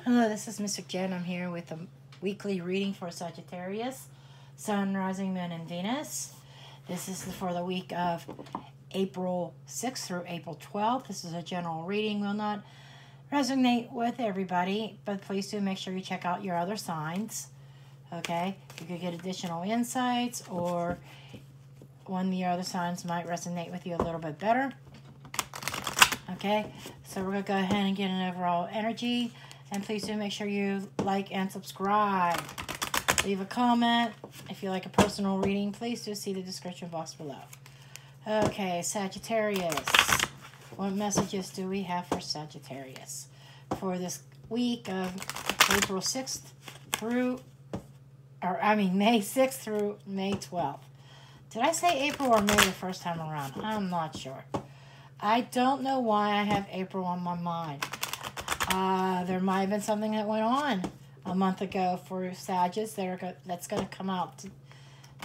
Hello, this is Mystic Jen. I'm here with a weekly reading for Sagittarius, Sun, Rising, Moon, and Venus. This is for the week of April 6th through April 12th. This is a general reading. Will not resonate with everybody, but please do make sure you check out your other signs. Okay? You could get additional insights, or one of your other signs might resonate with you a little bit better. Okay? So we're going to go ahead and get an overall energy. And please do make sure you like and subscribe. Leave a comment. If you like a personal reading, please do see the description box below. Okay, Sagittarius. What messages do we have for Sagittarius for this week of April 6th through, May 6th through May 12th? Did I say April or May the first time around? I'm not sure. I don't know why I have April on my mind. There might have been something that went on a month ago for Sagittarius that's going to come out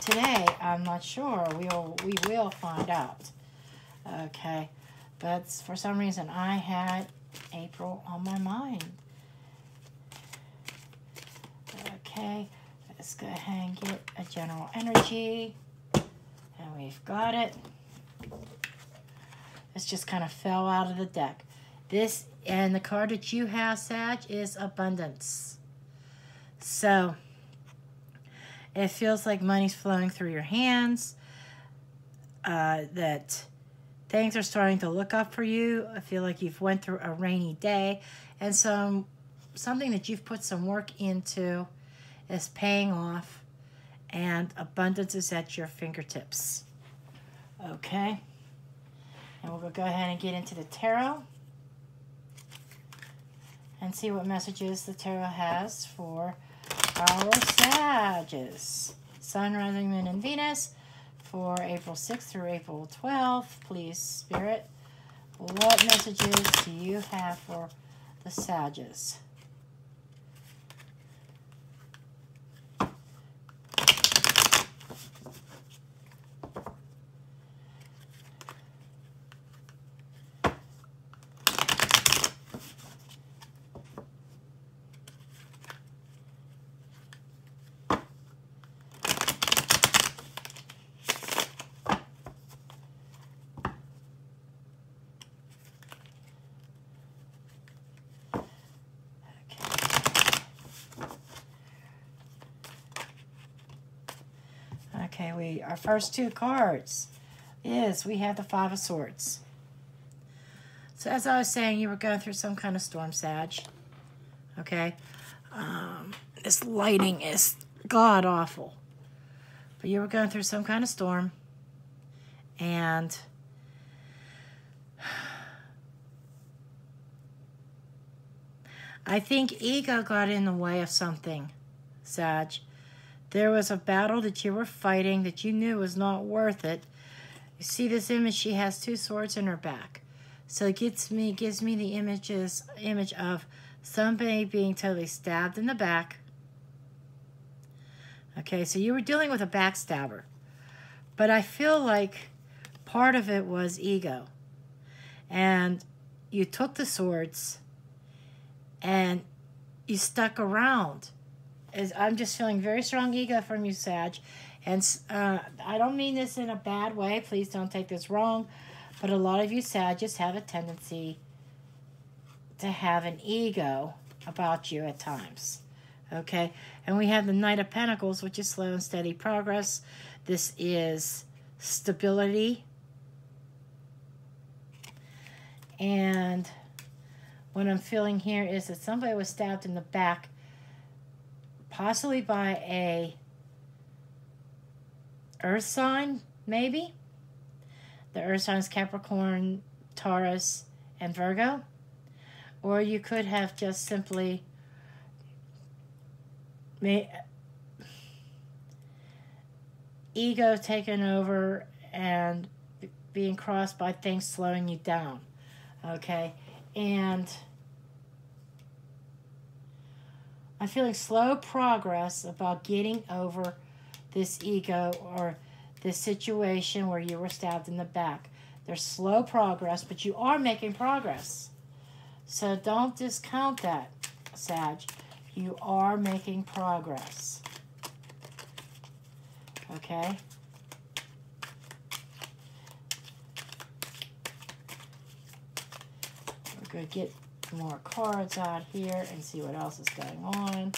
today. I'm not sure. We will find out. Okay. But for some reason, I had April on my mind. Okay. Let's go ahead and get a general energy. And we've got it. This just kind of fell out of the deck. And the card that you have, Sag, is abundance. So, it feels like money's flowing through your hands. That things are starting to look up for you. I feel like you've went through a rainy day. And something that you've put some work into is paying off. And abundance is at your fingertips. Okay? And we'll go ahead and get into the tarot. And see what messages the tarot has for our Sagittarius. Sun, Rising, Moon, and Venus for April 6th through April 12th. Please, Spirit, what messages do you have for the Sagittarius? Okay, our first two cards is we have the Five of Swords. So as I was saying, you were going through some kind of storm, Sag. Okay, this lighting is god awful, but you were going through some kind of storm, and I think ego got in the way of something, Sag. There was a battle that you were fighting that you knew was not worth it. You see this image, she has two swords in her back. So it gives me the image of somebody being totally stabbed in the back. Okay, so you were dealing with a backstabber. But I feel like part of it was ego. And you took the swords and you stuck around. I'm just feeling very strong ego from you, Sag. And I don't mean this in a bad way. Please don't take this wrong. But a lot of you Sagittarius have a tendency to have an ego about you at times. Okay? And we have the Knight of Pentacles, which is slow and steady progress. This is stability. And what I'm feeling here is that somebody was stabbed in the back, possibly by a earth sign, maybe. The earth signs Capricorn, Taurus, and Virgo. Or you could have just simply ego taken over and being crossed by things slowing you down. Okay? And I'm feeling slow progress about getting over this ego or this situation where you were stabbed in the back. There's slow progress, but you are making progress. So don't discount that, Sag. You are making progress. Okay? We're going to get more cards out here and see what else is going on.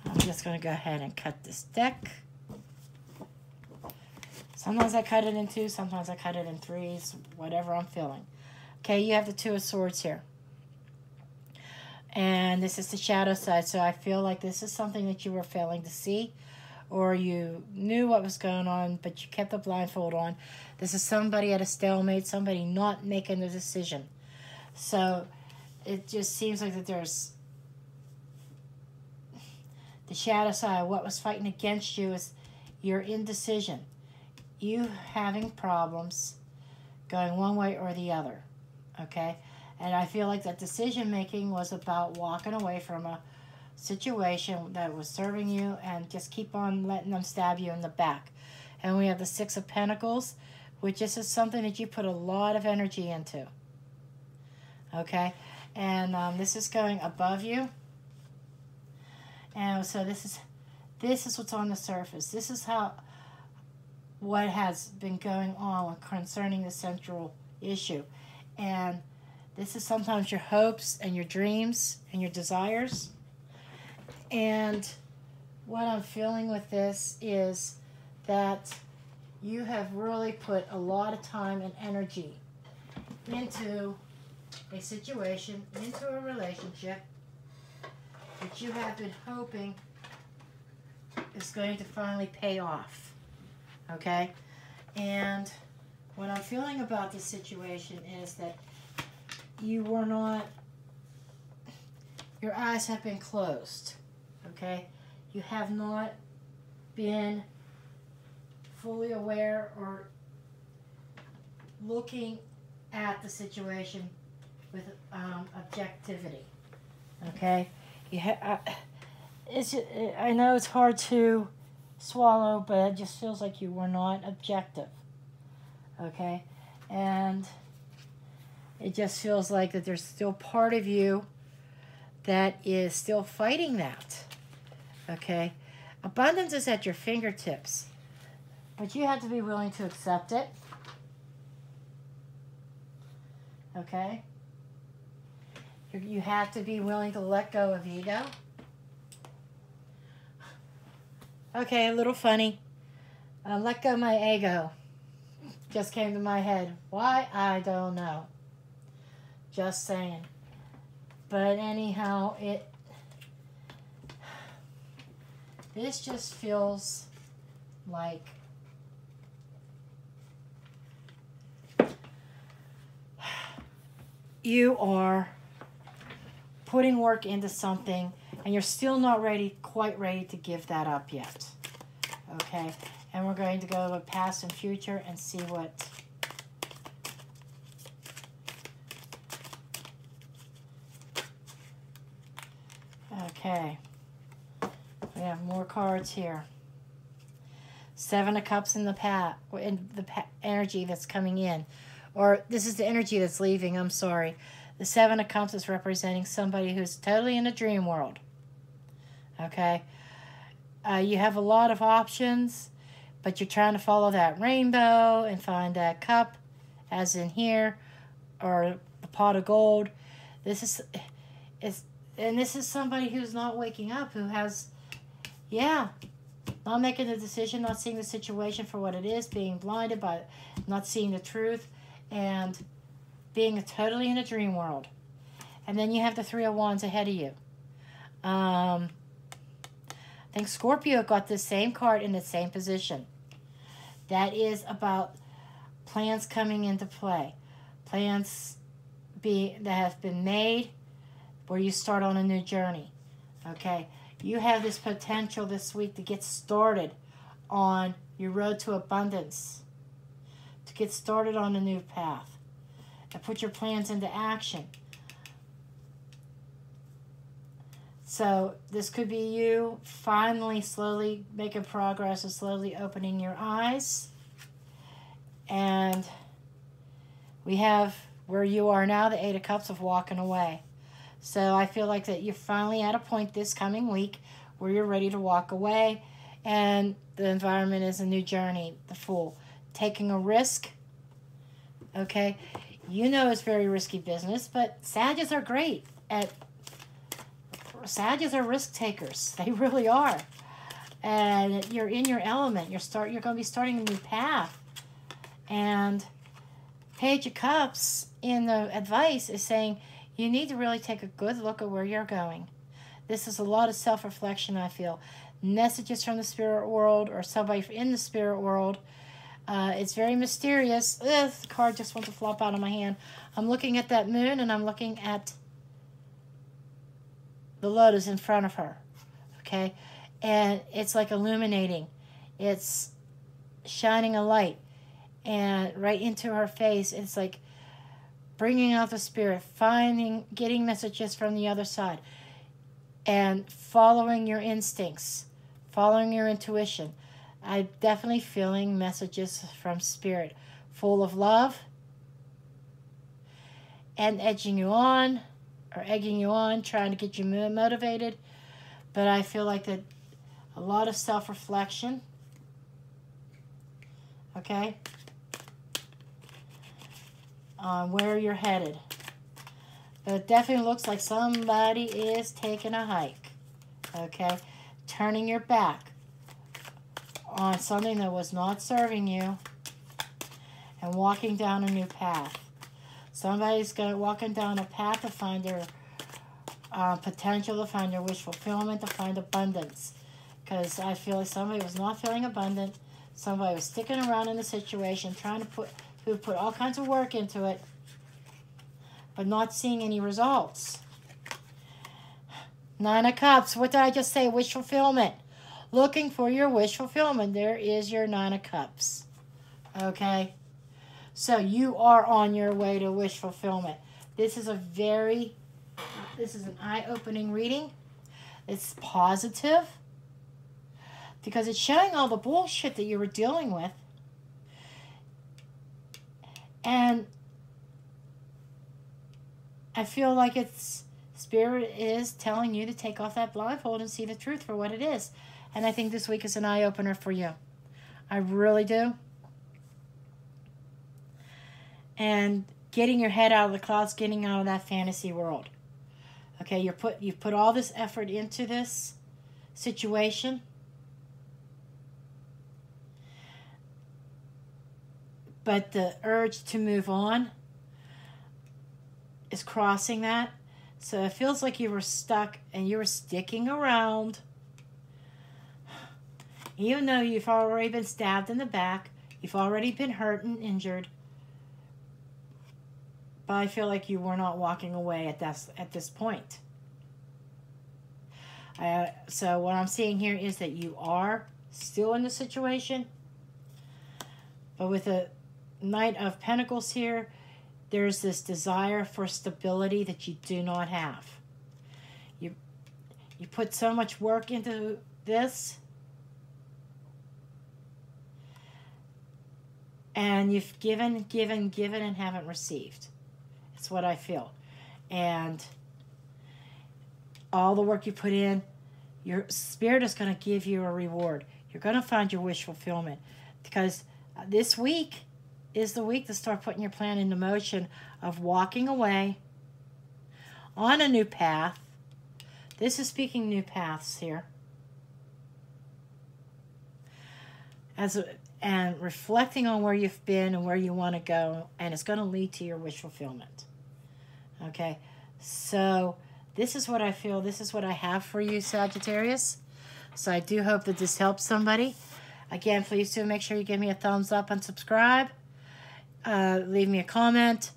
I'm just going to go ahead and cut this deck. Sometimes I cut it in 2, sometimes I cut it in 3s, whatever I'm feeling. Okay, you have the 2 of Swords here. And this is the shadow side, so I feel like this is something that you were failing to see, or you knew what was going on, but you kept the blindfold on. This is somebody at a stalemate, somebody not making a decision. So it just seems like that there's the shadow side. What was fighting against you is your indecision. You having problems going one way or the other, okay? And I feel like that decision-making was about walking away from a situation that was serving you and just keep on letting them stab you in the back. And we have the 6 of Pentacles, which this is something that you put a lot of energy into, okay? And this is going above you. And so this is what's on the surface. This is what has been going on concerning the central issue. And this is sometimes your hopes and your dreams and your desires. And what I'm feeling with this is that you have really put a lot of time and energy into a situation, into a relationship that you have been hoping is going to finally pay off. Okay? And what I'm feeling about this situation is that you were not, your eyes have been closed. Okay? You have not been fully aware or looking at the situation with objectivity. Okay? I know it's hard to swallow, but it just feels like you were not objective. Okay? And it just feels like that there's still part of you that is still fighting that. Okay? Abundance is at your fingertips, but you have to be willing to accept it. Okay? You have to be willing to let go of ego. Okay, a little funny. Let go of my ego. Just came to my head. Why? I don't know. Just saying. But anyhow, this just feels like you are putting work into something and you're still not quite ready to give that up yet. Okay? And we're going to go to past and future and see what okay. We have more cards here. 7 of Cups in the energy that's coming in. Or this is the energy that's leaving, I'm sorry. The 7 of Cups is representing somebody who's totally in a dream world. Okay? You have a lot of options, but you're trying to follow that rainbow and find that cup, as in here, or the pot of gold. This is somebody who's not waking up, who has, not making the decision, not seeing the situation for what it is, being blinded by not seeing the truth, and being totally in a dream world. And then you have the 3 of Wands ahead of you. I think Scorpio got the same card in the same position. That is about plans coming into play. Plans that have been made where you start on a new journey. Okay? You have this potential this week to get started on your road to abundance. To get started on a new path. And put your plans into action. So this could be you finally slowly making progress and slowly opening your eyes. And We have where you are now, the Eight of Cups of walking away. So I feel like that you're finally at a point this coming week where you're ready to walk away, and the environment is a new journey, the Fool. Taking a risk, okay? You know it's very risky business, but Sagittarius are great at... Sagittarius are risk takers. They really are. And you're in your element. You're going to be starting a new path. And Page of Cups in the advice is saying you need to really take a good look at where you're going. This is a lot of self-reflection, I feel. Messages from the spirit world or somebody in the spirit world. It's very mysterious. Ugh, the card just wants to flop out of my hand. I'm looking at that moon, and I'm looking at the lotus in front of her. Okay? And it's like illuminating. It's shining a light and right into her face. It's like bringing out the spirit, getting messages from the other side, and following your instincts, following your intuition. I'm definitely feeling messages from spirit, full of love and egging you on, trying to get you motivated. But I feel like that a lot of self-reflection, okay, on where you're headed. But it definitely looks like somebody is taking a hike, okay, turning your back on something that was not serving you and walking down a new path. Somebody's walking down a path to find their potential, to find their wish fulfillment, to find abundance. Because I feel like somebody was not feeling abundant. Somebody was sticking around in the situation, who put all kinds of work into it, but not seeing any results. Nine of Cups. What did I just say? Wish fulfillment. Looking for your wish fulfillment. There is your Nine of Cups. Okay? So you are on your way to wish fulfillment. This is an eye-opening reading. It's positive because it's showing all the bullshit that you were dealing with. And I feel like Spirit is telling you to take off that blindfold and see the truth for what it is. And I think this week is an eye-opener for you. I really do. And getting your head out of the clouds, getting out of that fantasy world. Okay, you've put all this effort into this situation. But the urge to move on is crossing that. So it feels like you were stuck and you were sticking around. Even though you've already been stabbed in the back, you've already been hurt and injured. But I feel like you were not walking away at this point. So what I'm seeing here is that you are still in the situation. But with the Knight of Pentacles here, there's this desire for stability that you do not have. You put so much work into this, and you've given, and haven't received. It's what I feel. And all the work you put in, your Spirit is going to give you a reward. You're going to find your wish fulfillment. Because this week is the week to start putting your plan into motion of walking away on a new path. This is speaking new paths here. And reflecting on where you've been and where you want to go, and it's going to lead to your wish fulfillment. Okay, so this is what I feel. This is what I have for you, Sagittarius. So I do hope that this helps somebody. Again, please do make sure you give me a thumbs up and subscribe. Leave me a comment.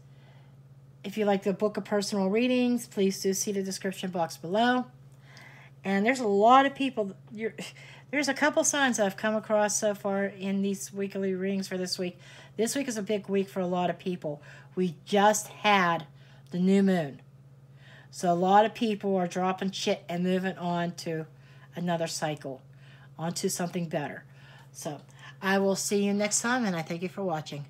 If you like the book of personal readings, please do see the description box below. And there's a lot of people. There's a couple signs I've come across so far in these weekly readings for this week. This week is a big week for a lot of people. We just had the new moon. So a lot of people are dropping shit and moving on to another cycle, onto something better. So I will see you next time, and I thank you for watching.